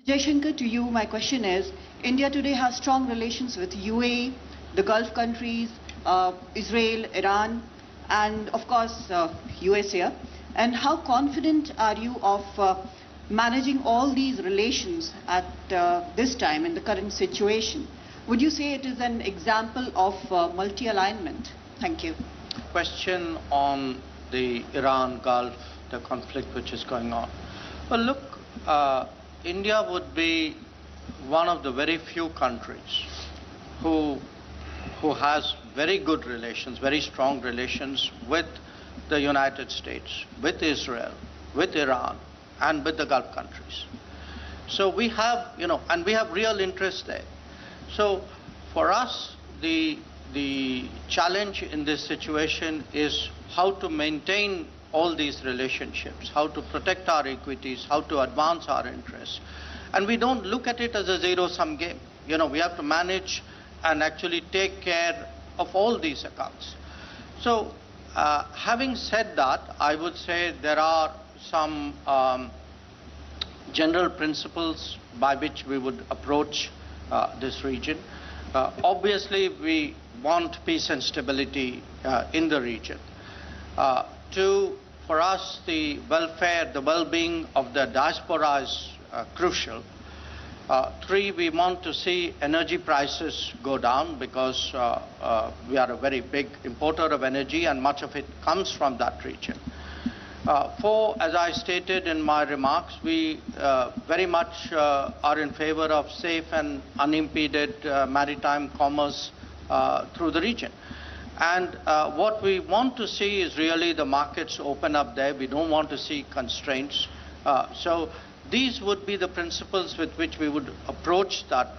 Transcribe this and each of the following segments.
Jaishankar, to you, my question is, India today has strong relations with UAE, the Gulf countries, Israel, Iran, and of course, USA. And how confident are you of managing all these relations at this time in the current situation? Would you say it is an example of multi-alignment? Thank you. Question on the Iran Gulf, the conflict which is going on. Well, look, India would be one of the very few countries who has very good relations, very strong relations with the United States, with Israel, with Iran, and with the Gulf countries. So we have, and we have real interest there. So for us, the challenge in this situation is how to maintain all these relationships, how to protect our equities, how to advance our interests. And we don't look at it as a zero-sum game. We have to manage and actually take care of all these accounts. So having said that, I would say there are some general principles by which we would approach this region. Obviously, we want peace and stability in the region. For us, the welfare, the well-being of the diaspora is crucial. 3, we want to see energy prices go down because we are a very big importer of energy and much of it comes from that region. 4, as I stated in my remarks, we very much are in favor of safe and unimpeded maritime commerce through the region. And what we want to see is really the markets open up there. We don't want to see constraints. So these would be the principles with which we would approach that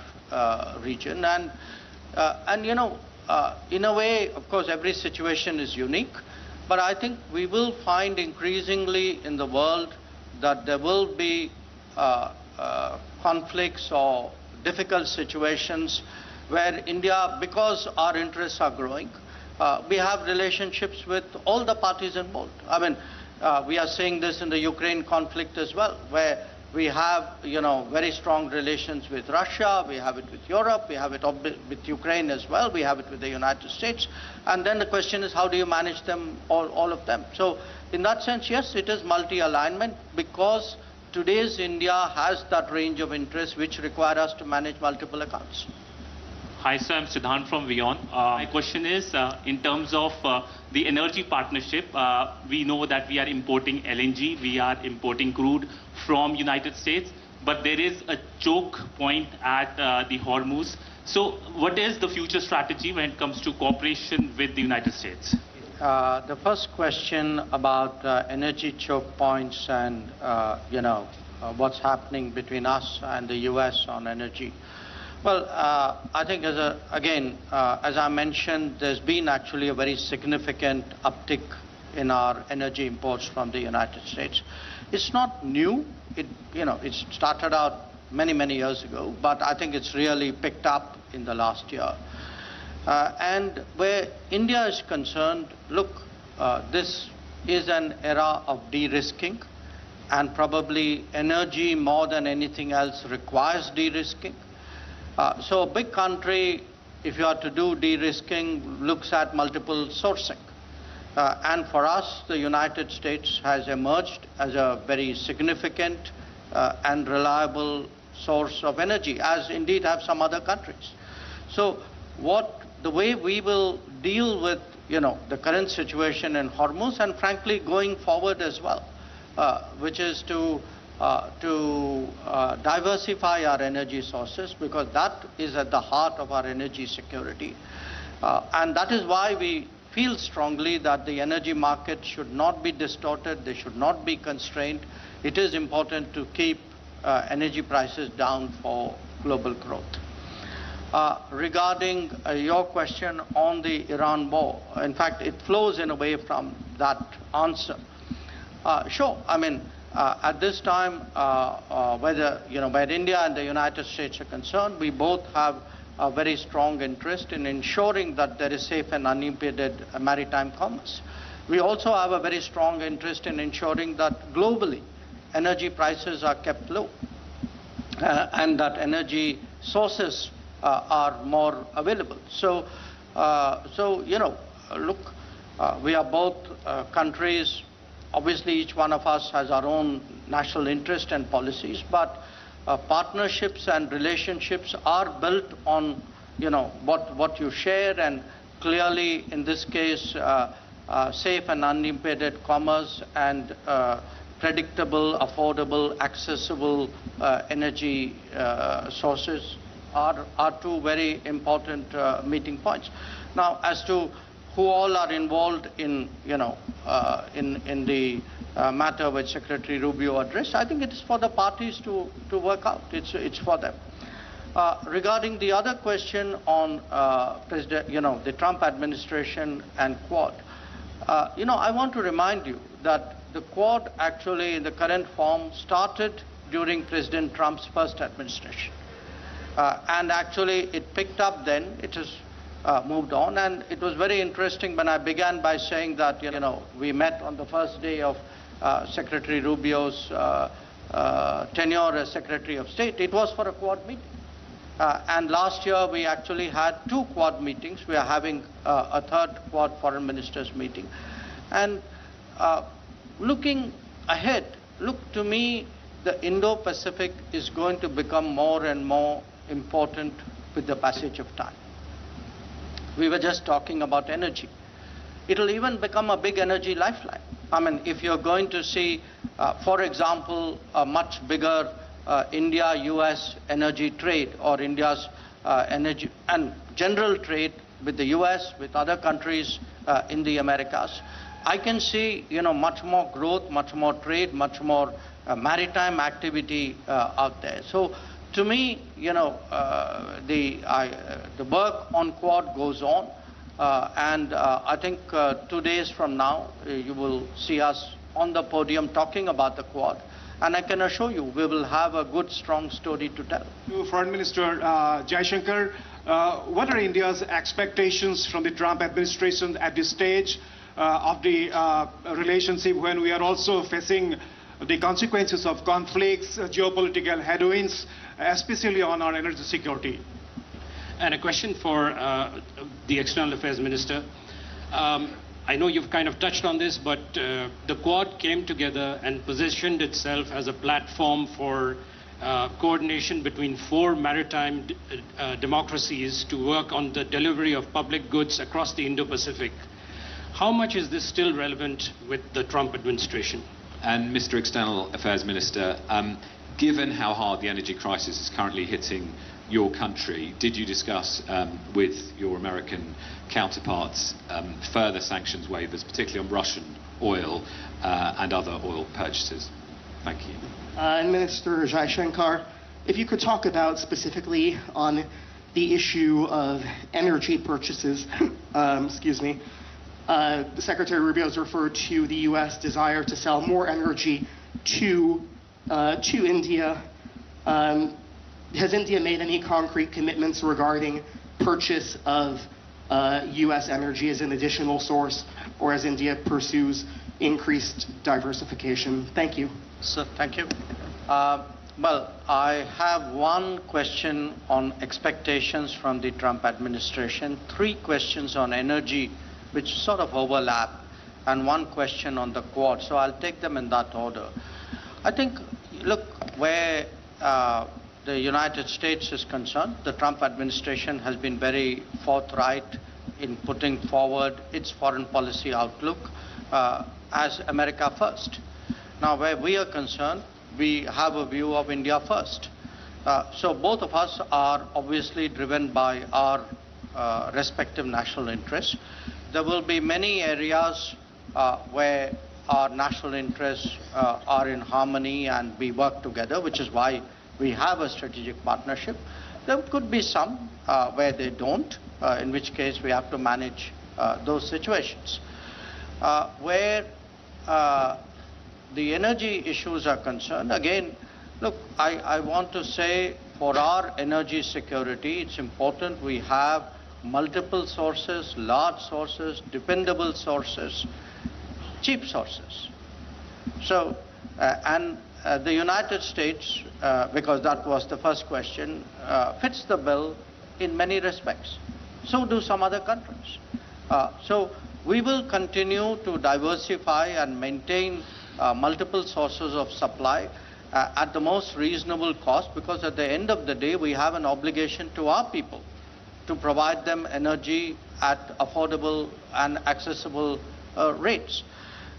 region. And in a way, of course, every situation is unique. But I think we will find increasingly in the world that there will be conflicts or difficult situations where India, because our interests are growing, we have relationships with all the parties involved. I mean, we are seeing this in the Ukraine conflict as well, where we have, very strong relations with Russia, we have it with Europe, we have it with Ukraine as well, we have it with the United States. And then the question is, how do you manage them, all of them? So in that sense, yes, it is multi-alignment because today's India has that range of interests which require us to manage multiple accounts. Hi, sir. I'm Siddhant from WION. My question is, in terms of the energy partnership, we know that we are importing LNG, we are importing crude from United States, but there is a choke point at the Hormuz. So what is the future strategy when it comes to cooperation with the United States? The first question about energy choke points and, what's happening between us and the US on energy. Well, I think as I mentioned, there's been actually a very significant uptick in our energy imports from the United States. It's not new. It started out many, many years ago, but I think it's really picked up in the last year. And where India is concerned, look, this is an era of de-risking, and probably energy more than anything else requires de-risking. So a big country, if you are to do de-risking, looks at multiple sourcing. And for us, the United States has emerged as a very significant and reliable source of energy, as indeed have some other countries. So the way we will deal with the current situation in Hormuz, and frankly going forward as well, which is to diversify our energy sources, because that is at the heart of our energy security. And that is why we feel strongly that the energy market should not be distorted, they should not be constrained. It is important to keep energy prices down for global growth. Regarding your question on the Iran war, in fact, it flows in a way from that answer. Sure, I mean, at this time, where India and the United States are concerned, we both have a very strong interest in ensuring that there is safe and unimpeded maritime commerce. We also have a very strong interest in ensuring that globally energy prices are kept low. and that energy sources are more available. So, look, we are both countries. Obviously, each one of us has our own national interest and policies, but partnerships and relationships are built on, what you share, and clearly, in this case, safe and unimpeded commerce and predictable, affordable, accessible energy sources are two very important meeting points. Now, as to who all are involved in, in the matter which Secretary Rubio addressed, I think it is for the parties to work out. It's for them. Regarding the other question on the Trump administration and Quad, I want to remind you that the Quad actually in the current form started during President Trump's first administration. And actually it picked up then, it has moved on, and it was very interesting when I began by saying that, we met on the first day of Secretary Rubio's tenure as Secretary of State. It was for a Quad meeting. And last year we actually had 2 Quad meetings. We are having a 3rd Quad foreign ministers meeting. And looking ahead, to me, the Indo-Pacific is going to become more and more important with the passage of time. We were just talking about energy. It will even become a big energy lifeline. I mean, if you're going to see, for example, a much bigger India-US energy trade, or India's energy and general trade with the US, with other countries in the Americas, I can see, much more growth, much more trade, much more maritime activity out there. So, to me, the work on Quad goes on, and I think 2 days from now, you will see us on the podium talking about the Quad. And I can assure you, we will have a good, strong story to tell. Foreign Minister Jaishankar, what are India's expectations from the Trump administration at this stage of the relationship, when we are also facing the consequences of conflicts, geopolitical headwinds, especially on our energy security? And a question for the External Affairs Minister. I know you've kind of touched on this, but the Quad came together and positioned itself as a platform for coordination between 4 maritime democracies to work on the delivery of public goods across the Indo-Pacific. How much is this still relevant with the Trump administration? And Mr. External Affairs Minister, given how hard the energy crisis is currently hitting your country, did you discuss with your American counterparts further sanctions waivers, particularly on Russian oil and other oil purchases? Thank you. Minister Jaishankar, if you could talk about specifically on the issue of energy purchases, Secretary Rubio has referred to the U.S. desire to sell more energy to India. Has India made any concrete commitments regarding purchase of U.S. energy as an additional source, or as India pursues increased diversification? Thank you. So, thank you. Well, I have one question on expectations from the Trump administration, 3 questions on energy which sort of overlap, and 1 question on the Quad. So I'll take them in that order. I think, look, where the United States is concerned, the Trump administration has been very forthright in putting forward its foreign policy outlook as America first. Now, where we are concerned, we have a view of India first. So both of us are obviously driven by our respective national interests. There will be many areas where our national interests are in harmony and we work together, which is why we have a strategic partnership. There could be some where they don't, in which case we have to manage those situations. Where the energy issues are concerned, again, look, I want to say for our energy security, it's important we have multiple sources, large sources, dependable sources, cheap sources. So, and the United States, because that was the first question, fits the bill in many respects. So do some other countries. So we will continue to diversify and maintain multiple sources of supply at the most reasonable cost, because at the end of the day we have an obligation to our people to provide them energy at affordable and accessible rates.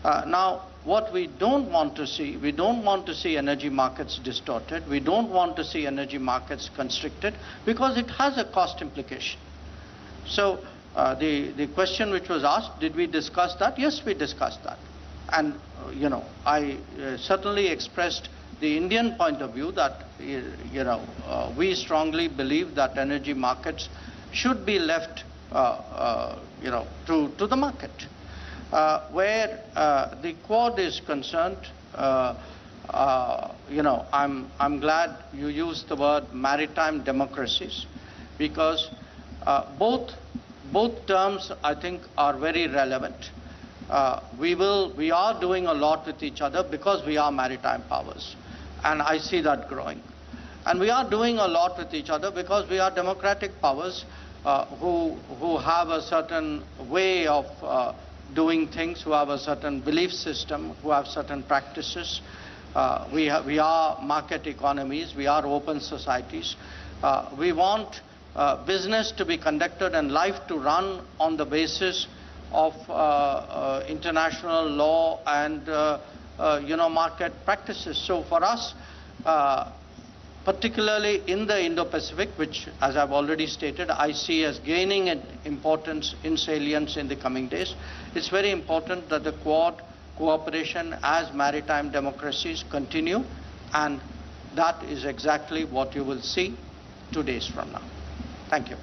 Now, what we don't want to see, we don't want to see energy markets distorted, we don't want to see energy markets constricted, because it has a cost implication. So the question which was asked, did we discuss that? Yes, we discussed that. And, I certainly expressed the Indian point of view that, we strongly believe that energy markets should be left, to the market. Where the Quad is concerned, I'm glad you used the word maritime democracies, because both terms, I think, are very relevant. We are doing a lot with each other because we are maritime powers, and I see that growing. And we are doing a lot with each other because we are democratic powers who have a certain way of doing things, who have a certain belief system, who have certain practices. We are market economies, we are open societies. We want business to be conducted and life to run on the basis of international law and market practices. So for us, particularly in the Indo-Pacific, which, as I've already stated, I see as gaining in importance in salience in the coming days, it's very important that the Quad cooperation as maritime democracies continue, and that is exactly what you will see 2 days from now. Thank you.